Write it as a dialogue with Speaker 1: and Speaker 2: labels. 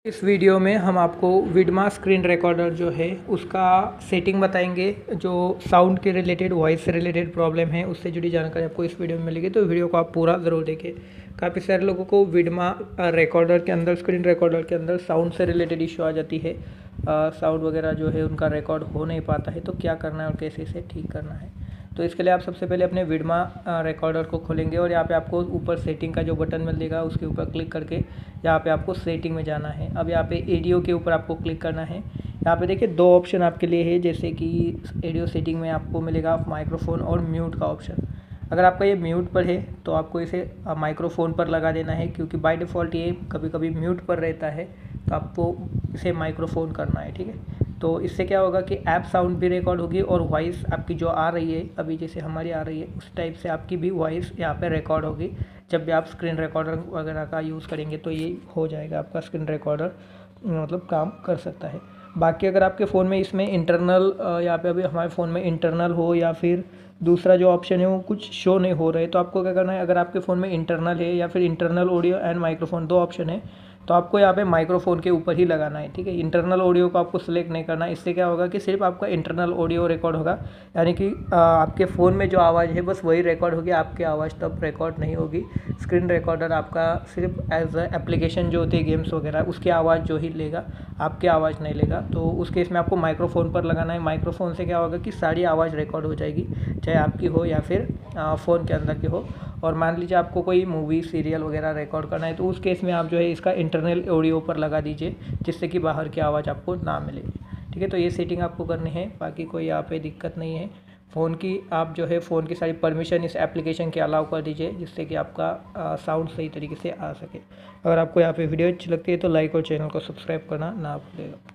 Speaker 1: इस वीडियो में हम आपको विडमा स्क्रीन रिकॉर्डर जो है उसका सेटिंग बताएंगे। जो साउंड के रिलेटेड, वॉइस से रिलेटेड प्रॉब्लम है उससे जुड़ी जानकारी आपको इस वीडियो में मिलेगी, तो वीडियो को आप पूरा ज़रूर देखें। काफ़ी सारे लोगों को विडमा रिकॉर्डर के अंदर, स्क्रीन रिकॉर्डर के अंदर साउंड से रिलेटेड इशू आ जाती है। साउंड वगैरह जो है उनका रिकॉर्ड हो नहीं पाता है, तो क्या करना है और कैसे इसे ठीक करना है। तो इसके लिए आप सबसे पहले अपने विडमा रिकॉर्डर को खोलेंगे और यहाँ पे आपको ऊपर सेटिंग का जो बटन मिलेगा उसके ऊपर क्लिक करके यहाँ पे आपको सेटिंग में जाना है। अब यहाँ पे एडियो के ऊपर आपको क्लिक करना है। यहाँ पे देखिए दो ऑप्शन आपके लिए है, जैसे कि एडियो सेटिंग में आपको मिलेगा माइक्रोफोन और म्यूट का ऑप्शन। अगर आपका ये म्यूट पर है तो आपको इसे माइक्रोफोन पर लगा देना है, क्योंकि बाय डिफ़ॉल्ट ये कभी कभी म्यूट पर रहता है, तो आपको इसे माइक्रोफोन करना है। ठीक है, तो इससे क्या होगा कि ऐप साउंड भी रिकॉर्ड होगी और वॉइस आपकी जो आ रही है अभी, जैसे हमारी आ रही है उस टाइप से आपकी भी वॉइस यहाँ पे रिकॉर्ड होगी। जब भी आप स्क्रीन रिकॉर्डर वगैरह का यूज़ करेंगे तो ये हो जाएगा, आपका स्क्रीन रिकॉर्डर मतलब काम कर सकता है। बाकी अगर आपके फ़ोन में इसमें इंटरनल, यहाँ पे अभी हमारे फ़ोन में इंटरनल हो या फिर दूसरा जो ऑप्शन है वो कुछ शो नहीं हो रहा है, तो आपको क्या करना है, अगर आपके फ़ोन में इंटरनल है या फिर इंटरनल ऑडियो एंड माइक्रोफोन दो ऑप्शन है, तो आपको यहाँ पे माइक्रोफोन के ऊपर ही लगाना है। ठीक है, इंटरनल ऑडियो को आपको सिलेक्ट नहीं करना है। इससे क्या होगा कि सिर्फ आपका इंटरनल ऑडियो रिकॉर्ड होगा, यानी कि आपके फ़ोन में जो आवाज़ है बस वही रिकॉर्ड होगी, आपकी आवाज़ तब रिकॉर्ड नहीं होगी। स्क्रीन रिकॉर्डर आपका सिर्फ एज एप्लीकेशन जो होती है गेम्स वगैरह उसकी आवाज़ जो ही लेगा, आपकी आवाज़ नहीं लेगा। तो उस केस में आपको माइक्रोफोन पर लगाना है। माइक्रोफोन से क्या होगा कि सारी आवाज़ रिकॉर्ड हो जाएगी, चाहे आपकी हो या फिर फ़ोन के अंदर की हो। और मान लीजिए आपको कोई मूवी सीरियल वगैरह रिकॉर्ड करना है, तो उस केस में आप जो है इसका इंटरनल ऑडियो पर लगा दीजिए, जिससे कि बाहर की आवाज़ आपको ना मिले। ठीक है, तो ये सेटिंग आपको करनी है, बाकी कोई यहाँ पे दिक्कत नहीं है। फ़ोन की आप जो है फ़ोन की सारी परमिशन इस एप्लीकेशन के अलाउ कर दीजिए, जिससे कि आपका साउंड सही तरीके से आ सके। अगर आपको यहाँ पे वीडियो अच्छी लगती है तो लाइक और चैनल को सब्सक्राइब करना ना भूलिएगा।